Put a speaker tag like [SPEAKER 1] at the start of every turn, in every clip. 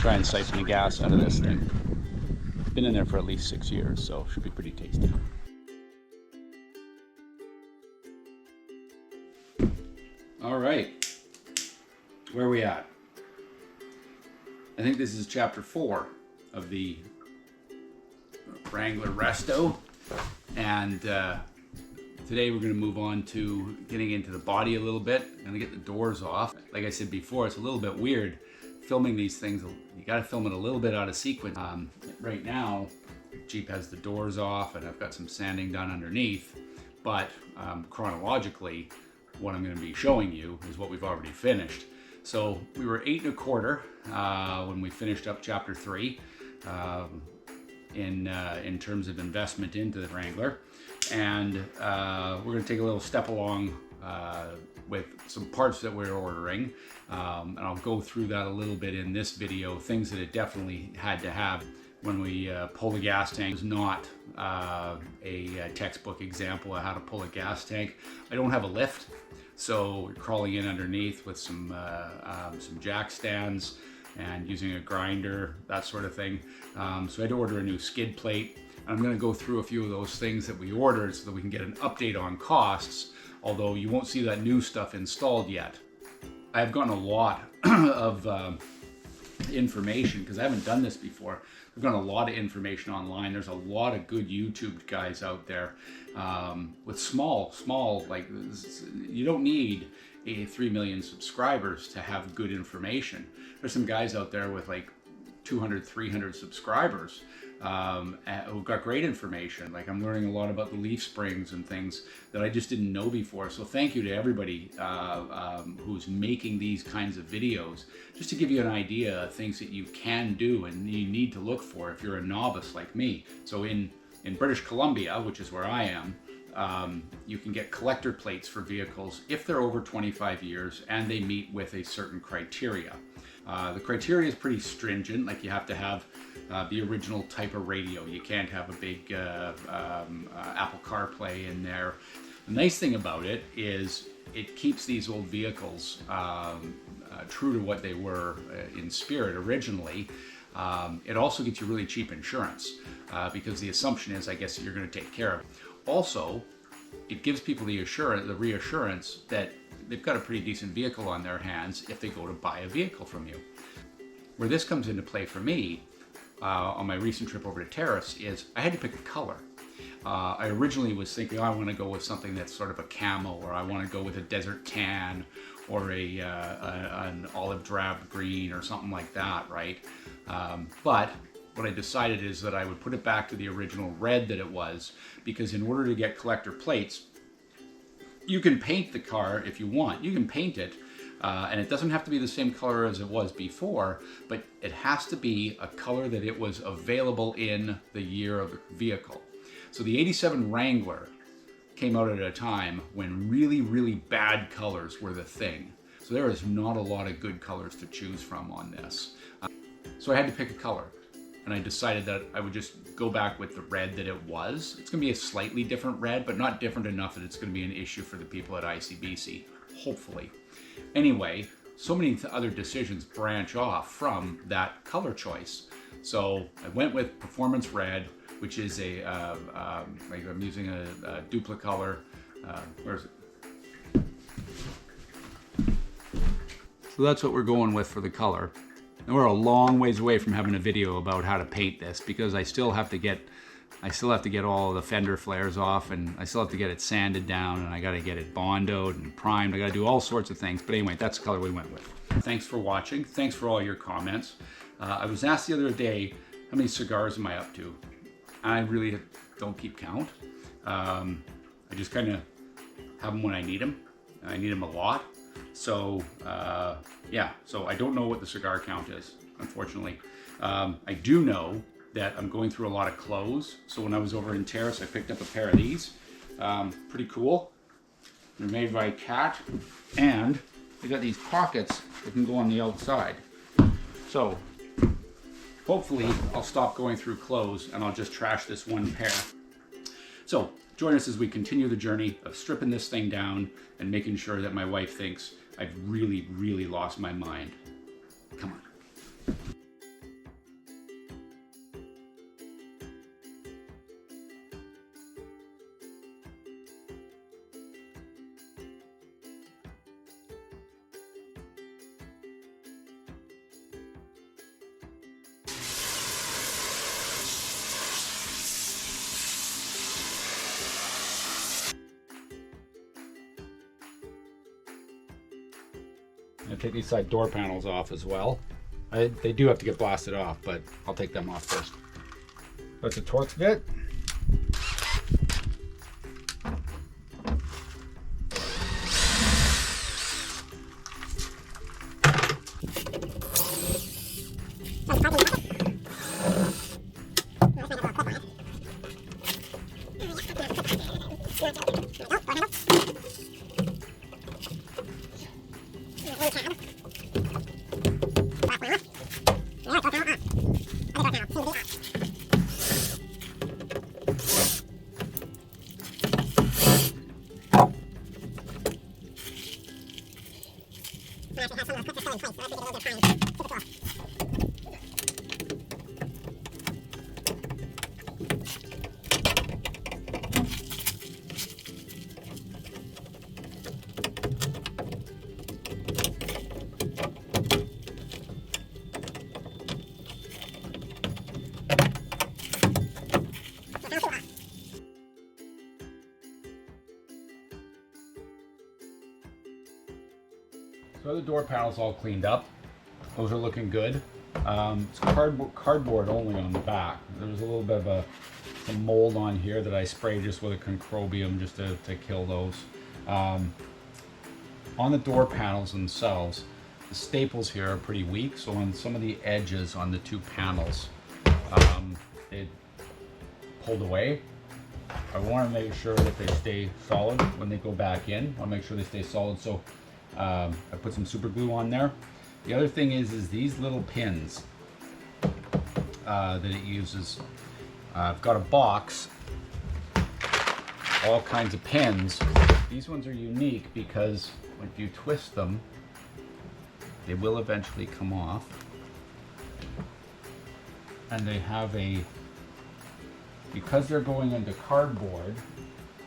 [SPEAKER 1] try and siphon the gas out of this thing. Been in there for at least 6 years, so should be pretty tasty. All right, where are we at? I think this is chapter 4 of the Wrangler Resto, and today we're going to move on to getting into the body a little bit. I'm going to get the doors off. Like I said before, it's a little bit weird filming these things. You got to film it a little bit out of sequence. Right now, Jeep has the doors off and I've got some sanding done underneath, but chronologically, what I'm going to be showing you is what we've already finished. So we were 8 1/4 when we finished up chapter 3 in terms of investment into the Wrangler, and we're going to take a little step along with some parts that we're ordering, and I'll go through that a little bit in this video. Things that it definitely had to have when we pull the gas tank. It's not a textbook example of how to pull a gas tank. I don't have a lift, so we're crawling in underneath with some jack stands and using a grinder, that sort of thing. So I had to order a new skid plate. I'm going to go through a few of those things that we ordered so that we can get an update on costs, although you won't see that new stuff installed yet. I've gotten a lot of information because I haven't done this before. I've gotten a lot of information online. There's a lot of good YouTube guys out there with small, like, you don't need 3 million subscribers to have good information. There's some guys out there with like 200, 300 subscribers who've got great information. Like, I'm learning a lot about the leaf springs and things that I just didn't know before. So thank you to everybody who's making these kinds of videos, just to give you an idea of things that you can do and you need to look for if you're a novice like me. So in British Columbia, which is where I am, you can get collector plates for vehicles if they're over 25 years and they meet with a certain criteria. The criteria is pretty stringent. Like, you have to have the original type of radio. You can't have a big Apple CarPlay in there. The nice thing about it is it keeps these old vehicles true to what they were in spirit originally. It also gets you really cheap insurance because the assumption is, I guess, that you're going to take care of it. Also, it gives people the reassurance that they've got a pretty decent vehicle on their hands if they go to buy a vehicle from you. Where this comes into play for me on my recent trip over to Terrace is I had to pick a color. I originally was thinking, oh, I want to go with something that's sort of a camo, or I want to go with a desert tan, or an olive drab green, or something like that, right? But what I decided is that I would put it back to the original red that it was, because in order to get collector plates, you can paint the car if you want. You can paint it, and it doesn't have to be the same color as it was before, but it has to be a color that it was available in the year of the vehicle. So the 87 Wrangler came out at a time when really, really bad colors were the thing. So there is not a lot of good colors to choose from on this. So I had to pick a color. And I decided that I would just go back with the red that it was. It's going to be a slightly different red, but not different enough that it's going to be an issue for the people at ICBC, hopefully. Anyway, so many other decisions branch off from that color choice. So I went with Performance Red, which is like I'm using a duplicolor. Where is it? So that's what we're going with for the color. And we're a long ways away from having a video about how to paint this, because I still have to get all the fender flares off, and I still have to get it sanded down, and I got to get it bondoed and primed. I got to do all sorts of things. But anyway, that's the color we went with. Thanks for watching. Thanks for all your comments. I was asked the other day, how many cigars am I up to? I really don't keep count. I just kind of have them when I need them. I need them a lot. So yeah, so I don't know what the cigar count is, unfortunately. I do know that I'm going through a lot of clothes. So when I was over in Terrace, I picked up a pair of these. Pretty cool. They're made by Cat, and they got these pockets that can go on the outside. So hopefully I'll stop going through clothes and I'll just trash this one pair. So join us as we continue the journey of stripping this thing down and making sure that my wife thinks I've really, really lost my mind. Come on. gonna take these side door panels off as well. They do have to get blasted off, but I'll take them off first. That's a Torx bit. So the door panel's all cleaned up. Those are looking good. It's cardboard only on the back. There's a little bit of some mold on here that I sprayed just with a concrobium just to kill those. On the door panels themselves, the staples here are pretty weak, so on some of the edges on the two panels, it pulled away. I want to make sure that they stay solid when they go back in. I want to make sure they stay solid, so I put some super glue on there. The other thing is these little pins that it uses. I've got a box, all kinds of pins. These ones are unique because if you twist them, they will eventually come off. And they have because they're going into cardboard,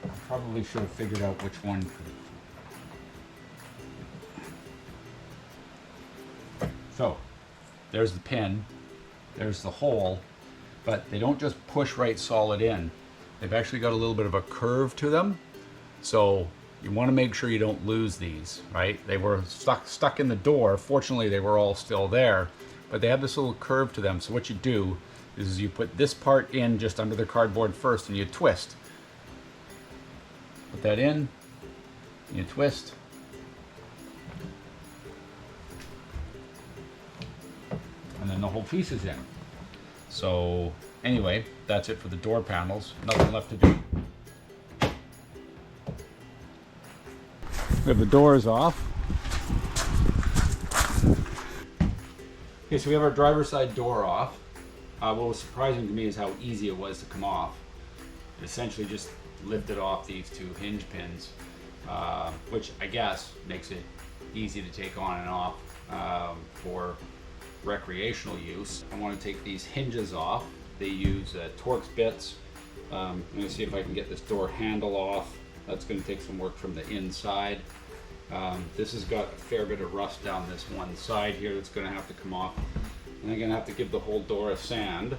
[SPEAKER 1] I probably should have figured out which one. So, there's the pin, there's the hole, but they don't just push right solid in. They've actually got a little bit of a curve to them, so you want to make sure you don't lose these, right? They were stuck in the door. Fortunately, they were all still there, but they have this little curve to them. So what you do is you put this part in just under the cardboard first and you twist. Put that in, and you twist. And then the whole piece is in. So anyway, that's it for the door panels. Nothing left to do. We have the doors off. Okay, so we have our driver's side door off. What was surprising to me is how easy it was to come off. It essentially just lifted off these two hinge pins, which I guess makes it easy to take on and off for recreational use. I want to take these hinges off. They use Torx bits. I'm going to see if I can get this door handle off. That's going to take some work from the inside. This has got a fair bit of rust down this one side here that's going to have to come off. And I'm going to have to give the whole door a sand.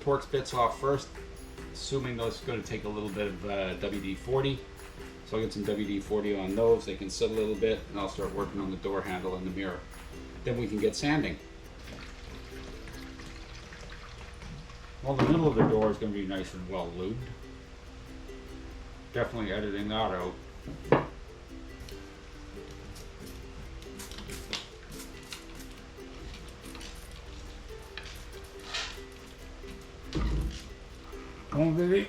[SPEAKER 1] Torx bits off first, assuming those are going to take a little bit of WD-40. So I'll get some WD-40 on those. They can sit a little bit, and I'll start working on the door handle and the mirror. Then we can get sanding. Well, the middle of the door is going to be nice and well lubed. Definitely editing that out. Come on, baby.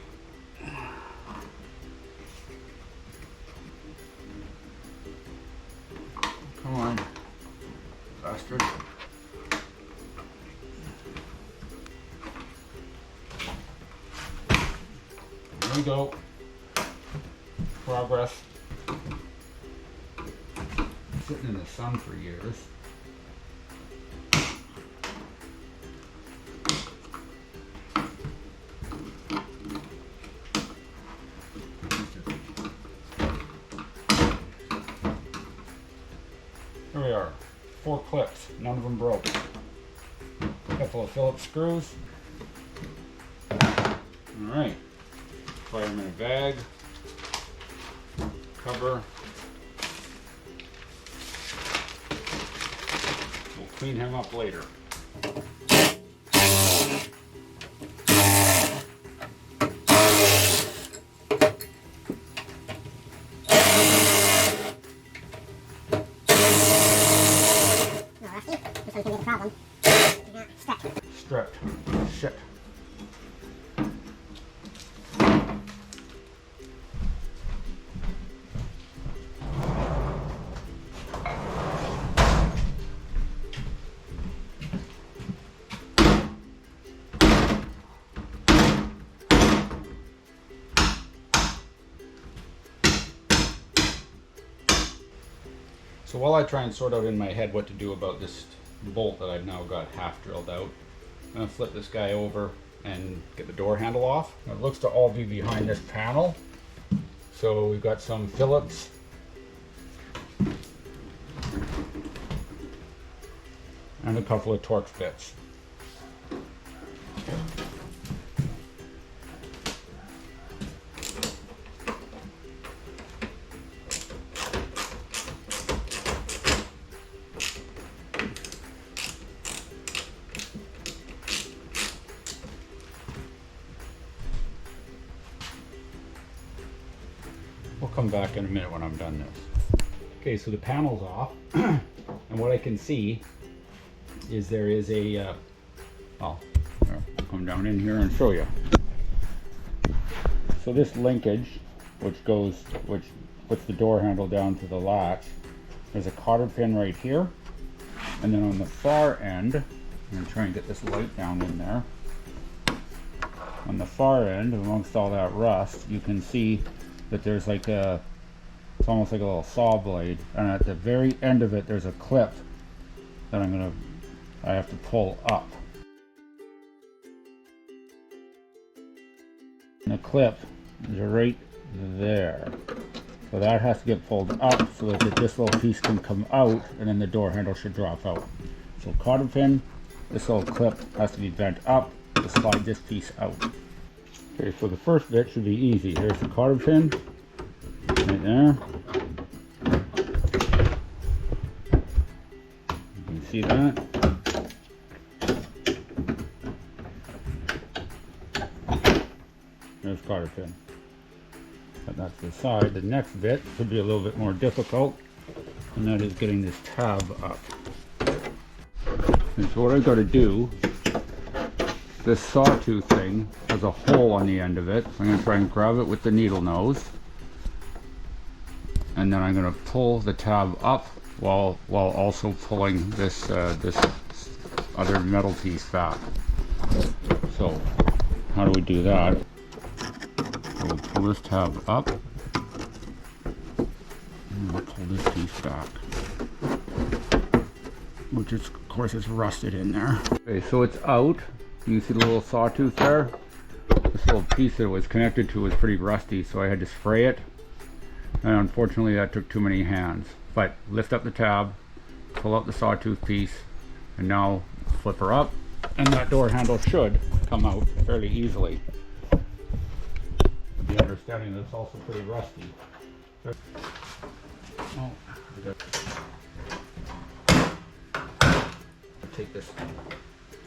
[SPEAKER 1] Come on, bastard. There we go. Progress. Sitting in the sun for years. Here we are. 4 clips. None of them broke. A couple of Phillips screws. Alright. Fire them in a bag. Cover. clean him up later. Stripped. Shit. So while I try and sort out in my head what to do about this bolt that I've now got half drilled out, I'm going to flip this guy over and get the door handle off. It looks to all be behind this panel. So we've got some Phillips and a couple of Torx bits. We'll come back in a minute when I'm done this. Okay, so the panel's off, and what I can see is there is a, I'll come down in here and show you. So this linkage, which puts the door handle down to the latch, there's a cotter pin right here, and then on the far end, I'm going to try and get this light down in there. On the far end, amongst all that rust, you can see that there's like it's almost like a little saw blade, and at the very end of it there's a clip that I have to pull up. And the clip is right there. So that has to get pulled up so that this little piece can come out, and then the door handle should drop out. So cotter pin, this little clip has to be bent up to slide this piece out. Okay, so the first bit should be easy. Here's the cotter pin, right there. You can see that. There's cotter pin. But that's the side. The next bit should be a little bit more difficult, and that is getting this tab up. And so what I've got to do, this sawtooth thing has a hole on the end of it. So I'm going to try and grab it with the needle nose, and then I'm going to pull the tab up while also pulling this this other metal piece back. So how do we do that? So we'll pull this tab up, and we'll pull this piece back, which is, of course, is rusted in there. Okay, so it's out. You see the little sawtooth there? This little piece that it was connected to was pretty rusty, so I had to spray it. And unfortunately that took too many hands. But lift up the tab, pull out the sawtooth piece, and now flip her up, and that door handle should come out fairly easily. With the understanding that it's also pretty rusty. Oh, take this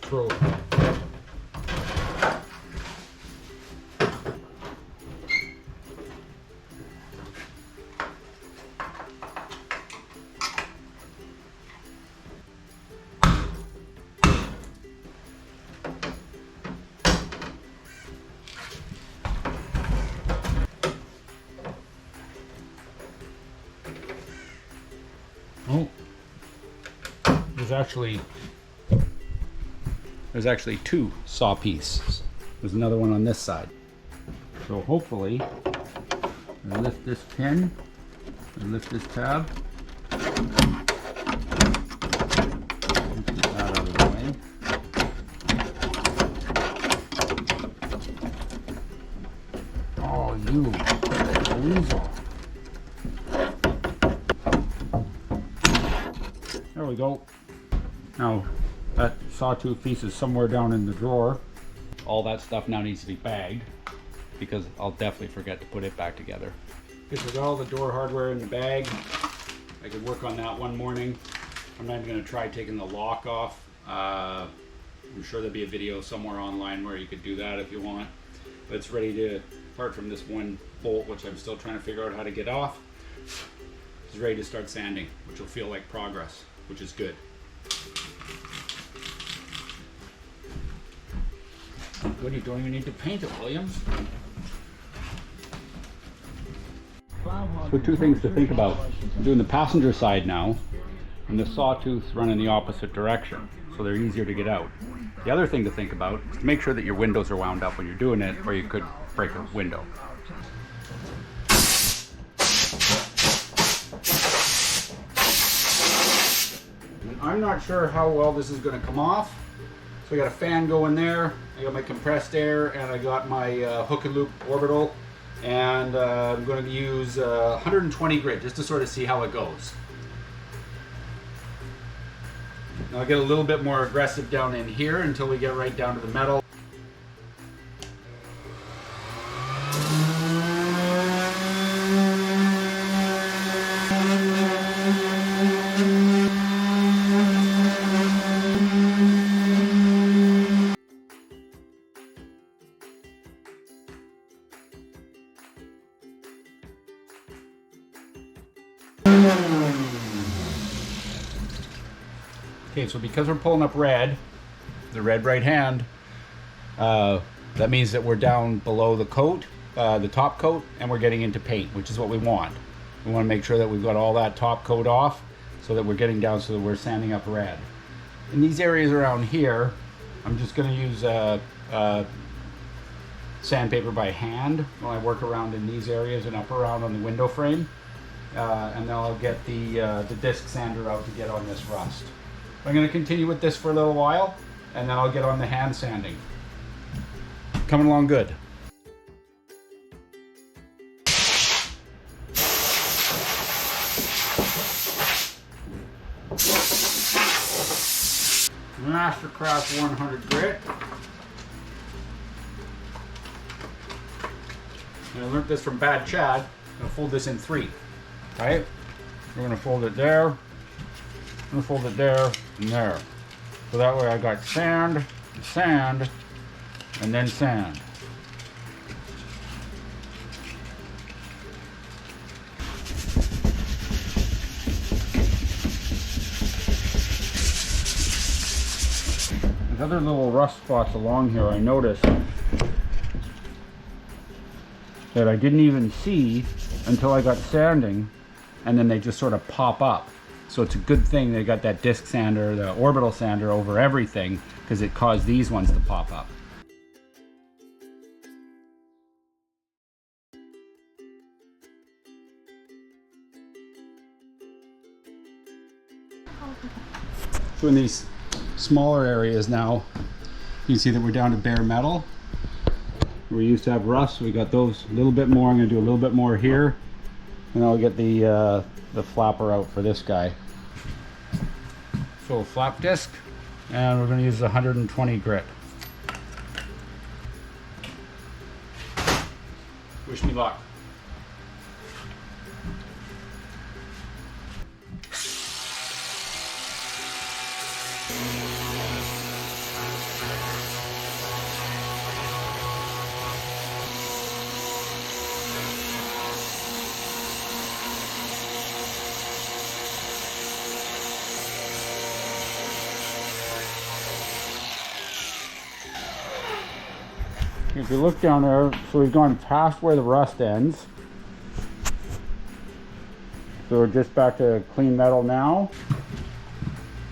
[SPEAKER 1] throw. Oh, there's actually two saw pieces. There's another one on this side. So hopefully, I lift this pin, I lift this tab, get that out of the way. Oh, you weasel. There we go. Now, that sawtooth piece is somewhere down in the drawer. All that stuff now needs to be bagged, because I'll definitely forget to put it back together. Because with all the door hardware in the bag, I could work on that one morning, I'm not even going to try taking the lock off. I'm sure there'll be a video somewhere online where you could do that if you want. But it's ready to, apart from this one bolt, which I'm still trying to figure out how to get off, it's ready to start sanding, which will feel like progress, which is good. Good, you don't even need to paint it, Williams. So two things to think about. I'm doing the passenger side now, and the sawtooths run in the opposite direction, so they're easier to get out. The other thing to think about is to make sure that your windows are wound up when you're doing it, or you could break a window. And I'm not sure how well this is going to come off. So I got a fan going there, I got my compressed air, and I got my hook and loop orbital. And I'm going to use 120 grit just to sort of see how it goes. Now I'll get a little bit more aggressive down in here until we get right down to the metal. Okay, so because we're pulling up red, the red right hand, that means that we're down below the coat, the top coat, and we're getting into paint, which is what we want. We want to make sure that we've got all that top coat off so that we're getting down so that we're sanding up red. In these areas around here, I'm just going to use sandpaper by hand when I work around in these areas and up around on the window frame. And then I'll get the disc sander out to get on this rust. I'm going to continue with this for a little while, and then I'll get on the hand sanding. Coming along good. Mastercraft 100 grit. And I learned this from Bad Chad. I'm going to fold this in 3. Right? We're going to fold it there. I'm going to fold it there and there. So that way I got sand, sand, and then sand. There's other little rust spots along here I noticed that I didn't even see until I got sanding, and then they just sort of pop up. So it's a good thing they got that disc sander, the orbital sander over everything, because it caused these ones to pop up. So in these smaller areas now, you can see that we're down to bare metal. We used to have rust, so we got those a little bit more. I'm going to do a little bit more here, and I'll get the flapper out for this guy. So flap disc, and we're going to use the 120 grit. Wish me luck. If you look down there, so we've gone past where the rust ends. So we're just back to clean metal now.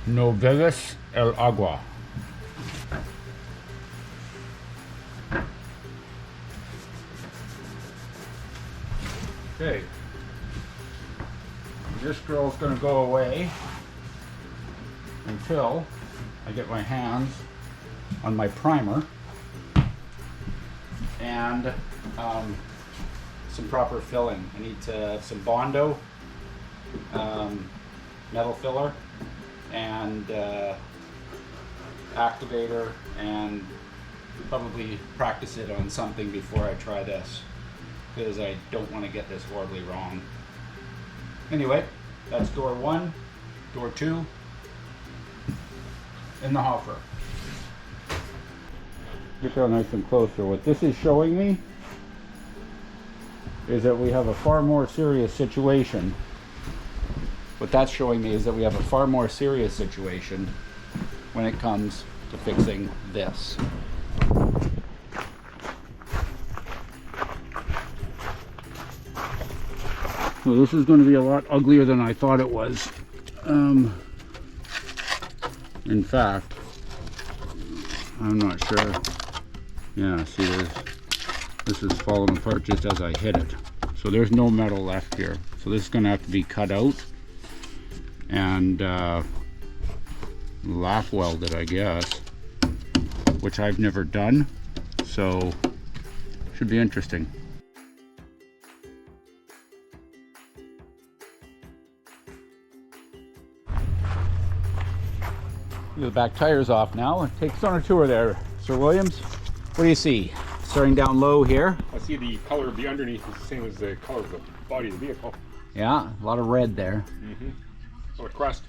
[SPEAKER 1] No vives el agua. Okay. This girl's going to go away until I get my hands on my primer and some proper filling. I need to have some Bondo metal filler and activator, and probably practice it on something before I try this, because I don't want to get this horribly wrong. Anyway, that's door 1, door 2, in the hopper. Get down nice and close here. What this is showing me is that we have a far more serious situation. What that's showing me is that we have a far more serious situation when it comes to fixing this. So this is going to be a lot uglier than I thought it was. In fact, I'm not sure. Yeah, see, this is falling apart just as I hit it. So there's no metal left here. So this is going to have to be cut out and laugh welded, I guess, which I've never done. So should be interesting. The back tire's off now. Take us on a tour there, Sir Williams. What do you see? Starting down low here.
[SPEAKER 2] I see the color of the underneath is the same as the color of the body of the vehicle.
[SPEAKER 1] Yeah, a lot of red there.
[SPEAKER 2] Mm-hmm. So a crust.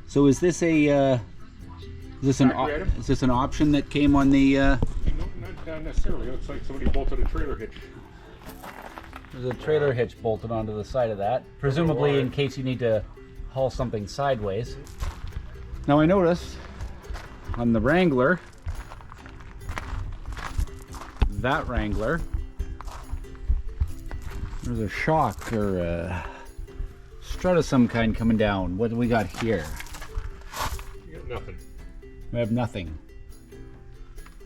[SPEAKER 1] So is this a is this an option that came on the?
[SPEAKER 2] No, not necessarily. It looks like somebody bolted a trailer hitch.
[SPEAKER 1] There's a trailer hitch bolted onto the side of that, presumably in case you need to haul something sideways. Now I noticed on the Wrangler, that Wrangler, there's a shock or a strut of some kind coming down. What do we got here?
[SPEAKER 2] You got nothing.
[SPEAKER 1] We have nothing.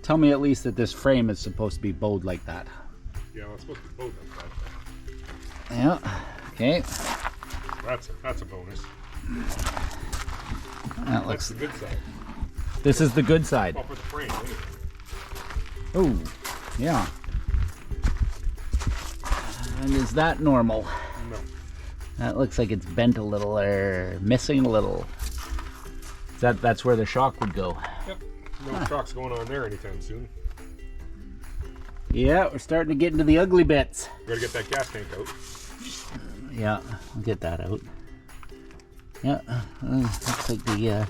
[SPEAKER 1] Tell me at least that this frame is supposed to be bowed like that.
[SPEAKER 2] Yeah, well, it's supposed to be bowed like that.
[SPEAKER 1] Yeah, okay.
[SPEAKER 2] That's a bonus.
[SPEAKER 1] That looks.
[SPEAKER 2] That's the good side.
[SPEAKER 1] This is the good side.
[SPEAKER 2] Well, for the frame, anyway.
[SPEAKER 1] Oh, yeah. And is that normal?
[SPEAKER 2] No.
[SPEAKER 1] That looks like it's bent a little or missing a little. That's where the shock would go.
[SPEAKER 2] Yep. No shock's going on there anytime soon.
[SPEAKER 1] Yeah, we're starting to get into the ugly bits.
[SPEAKER 2] We gotta get that gas tank out.
[SPEAKER 1] Yeah, I'll get that out. Yeah, looks like the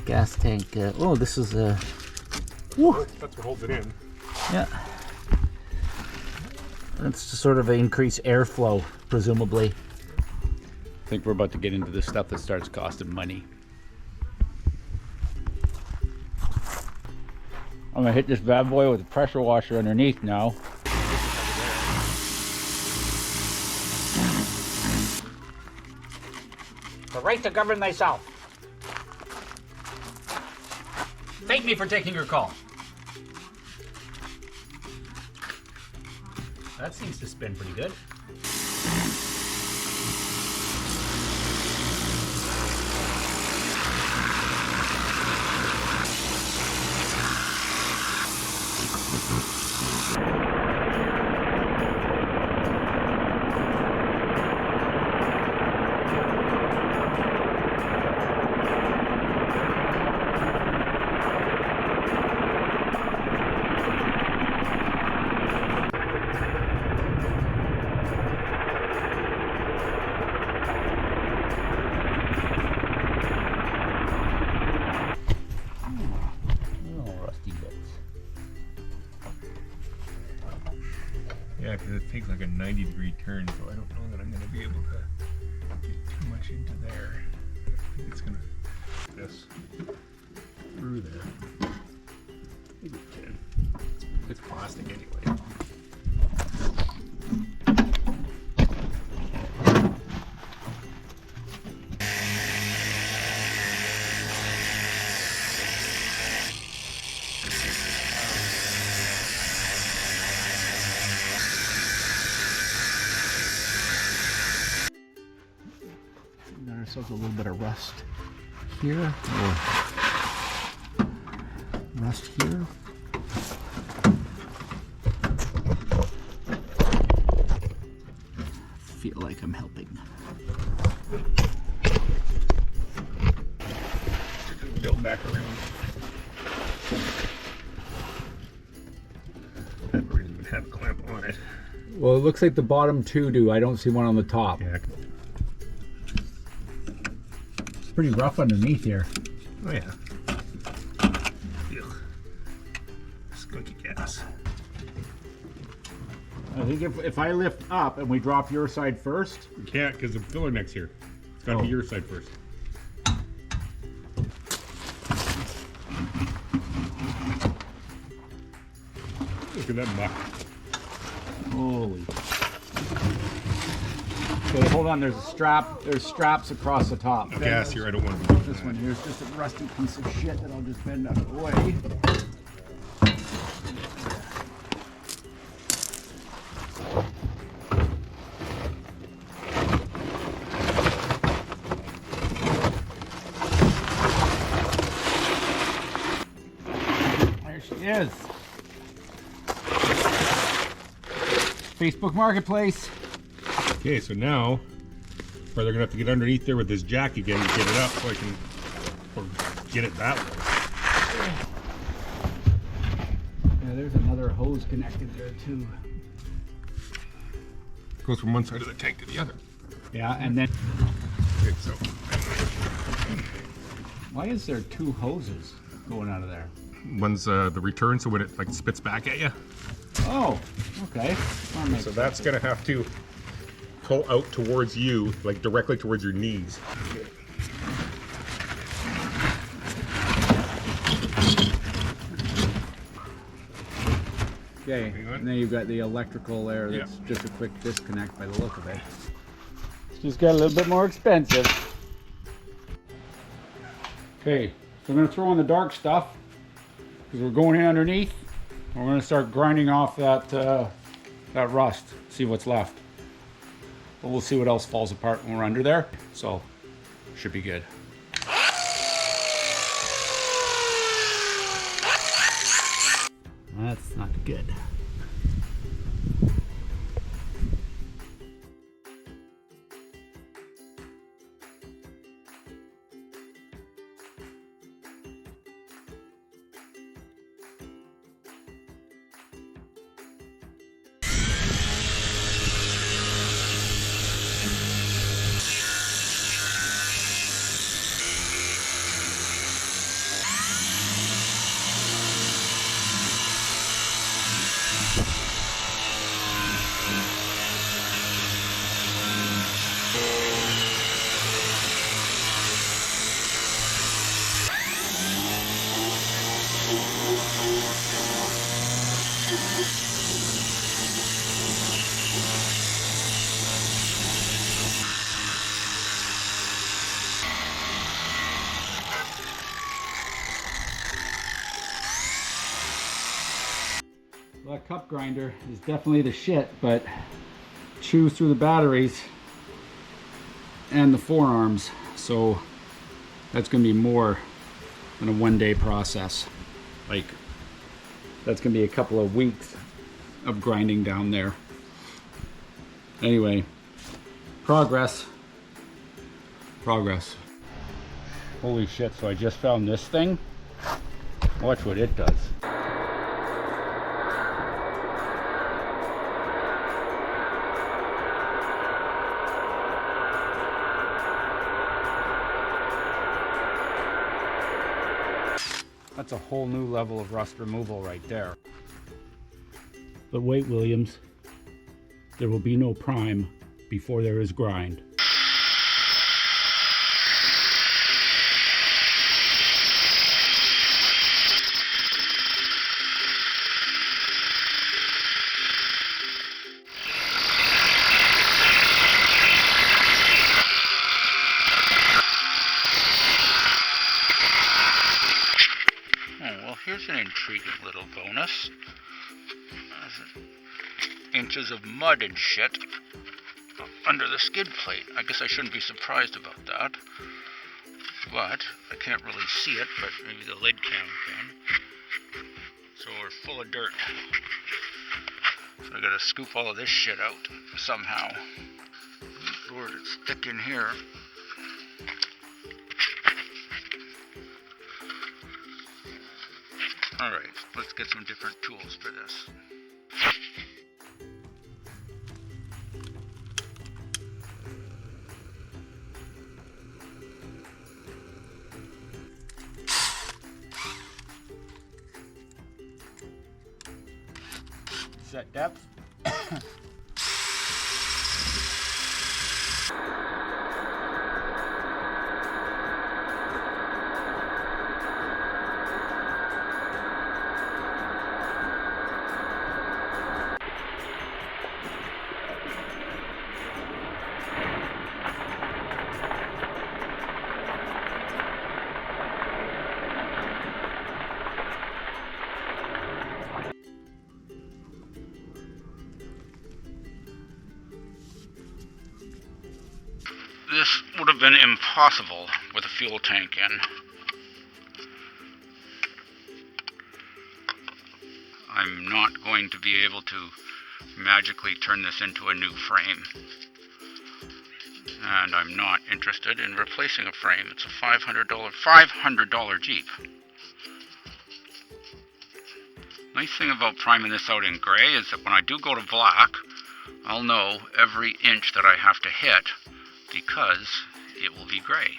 [SPEAKER 1] gas tank. Oh, this is a.
[SPEAKER 2] That's what holds it in.
[SPEAKER 1] Yeah. That's to sort of increase airflow, presumably. I think we're about to get into the stuff that starts costing money. I'm gonna hit this bad boy with a pressure washer underneath now. The right to govern thyself. Thank me for taking your call. That seems to spin pretty good.
[SPEAKER 2] Yeah, because it takes like a 90-degree turn, so I don't know that I'm going to be able to get too much into there. I think it's going to this through there. Maybe it can. It's plastic anyway.
[SPEAKER 1] Ourselves a little bit of rust here, or rust here. Feel like I'm helping.
[SPEAKER 2] Build back around. That doesn't even have a clamp on it.
[SPEAKER 1] Well, it looks like the bottom two do. I don't see one on the top.
[SPEAKER 2] Yeah.
[SPEAKER 1] Pretty rough underneath here.
[SPEAKER 2] Oh yeah. Ugh. Skunky gas.
[SPEAKER 1] I think if I lift up and we drop your side first.
[SPEAKER 2] You can't because the filler neck's here. It's got to be your side first. Look at that muck.
[SPEAKER 1] Holy. Okay, hold on. There's a strap. There's straps across the top.
[SPEAKER 2] Gas here. I don't want to do
[SPEAKER 1] This
[SPEAKER 2] that.
[SPEAKER 1] one here is just a rusty piece of shit that I'll just bend out of the way. There she is. Facebook Marketplace.
[SPEAKER 2] Okay, so now, probably gonna have to get underneath there with this jack again to get it up so I can, or get it that way.
[SPEAKER 1] Yeah, there's another hose connected there too.
[SPEAKER 2] It goes from one side of the tank to the other.
[SPEAKER 1] Yeah, and then
[SPEAKER 2] Okay, so
[SPEAKER 1] why is there two hoses going out of there?
[SPEAKER 2] one's the return, so when it like spits back at you.
[SPEAKER 1] Oh, okay.
[SPEAKER 2] So that's gonna have to pull out towards you, like directly towards your knees.
[SPEAKER 1] Okay,
[SPEAKER 2] Hang on.
[SPEAKER 1] and then you've got the electrical there. That's
[SPEAKER 2] Yeah.
[SPEAKER 1] just a quick disconnect by the look of it. It's just got a little bit more expensive. Okay, so I'm going to throw in the dark stuff because we're going in underneath. We're going to start grinding off that that rust, see what's left. But we'll see what else falls apart when we're under there. So, should be good. That's not good. That cup grinder is definitely the shit, but chews through the batteries and the forearms, so that's gonna be more than a one-day process. Like, that's gonna be a couple of weeks of grinding down there. Anyway, progress. Holy shit, so I just found this thing. Watch what it does. That's a whole new level of rust removal right there. But wait, Williams, there will be no prime before there is grind. Here's an intriguing little bonus. Inches of mud and shit under the skid plate. I guess I shouldn't be surprised about that. But I can't really see it, but maybe the lid cam can. So we're full of dirt. So I gotta scoop all of this shit out somehow. Lord, it's thick in here. Alright, let's get some different tools for this. set depth. This would have been impossible with a fuel tank in. I'm not going to be able to magically turn this into a new frame. And I'm not interested in replacing a frame. It's a $500 Jeep. Nice thing about priming this out in gray is that when I do go to black, I'll know every inch that I have to hit, because it will be gray.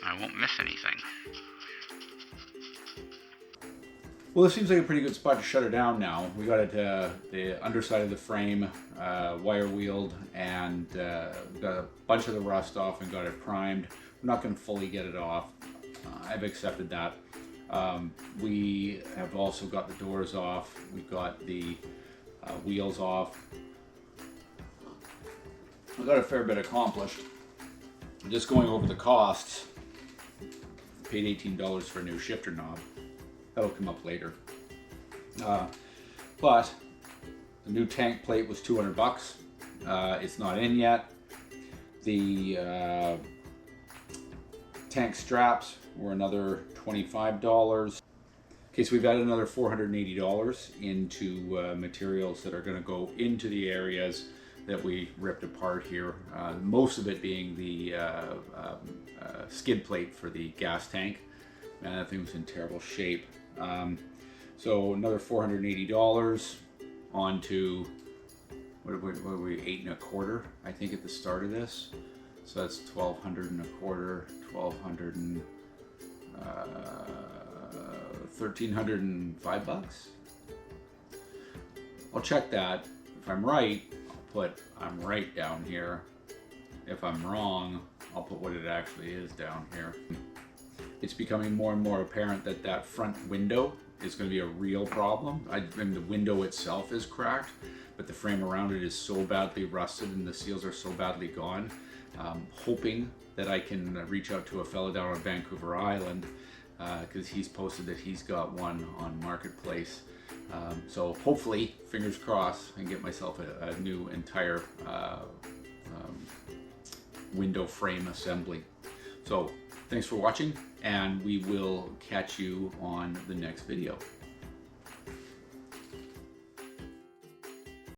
[SPEAKER 1] I won't miss anything. Well, this seems like a pretty good spot to shut her down now. We got it, the underside of the frame wire wheeled, and got a bunch of the rust off and got it primed. I'm not going to fully get it off. I've accepted that. We have also got the doors off. We've got the wheels off. I got a fair bit accomplished. Just going over the costs, paid $18 for a new shifter knob. That'll come up later. But the new tank plate was $200. It's not in yet. The tank straps were another $25. Okay, so we've added another $480 into materials that are going to go into the areas that we ripped apart here. Most of it being the skid plate for the gas tank. Man, that thing was in terrible shape. So another $480 onto, what are we, 8 1/4, I think, at the start of this. So that's 1,200 1/4, 1,200 and 1,305 bucks. I'll check that. If I'm right, put I'm right down here. If I'm wrong, I'll put what it actually is down here. It's becoming more and more apparent that that front window is going to be a real problem. I mean, the window itself is cracked, but the frame around it is so badly rusted and the seals are so badly gone. Hoping that I can reach out to a fellow down on Vancouver Island, because he's posted that he's got one on Marketplace. So hopefully, fingers crossed, I can get myself a new entire window frame assembly. So thanks for watching, and we will catch you on the next video.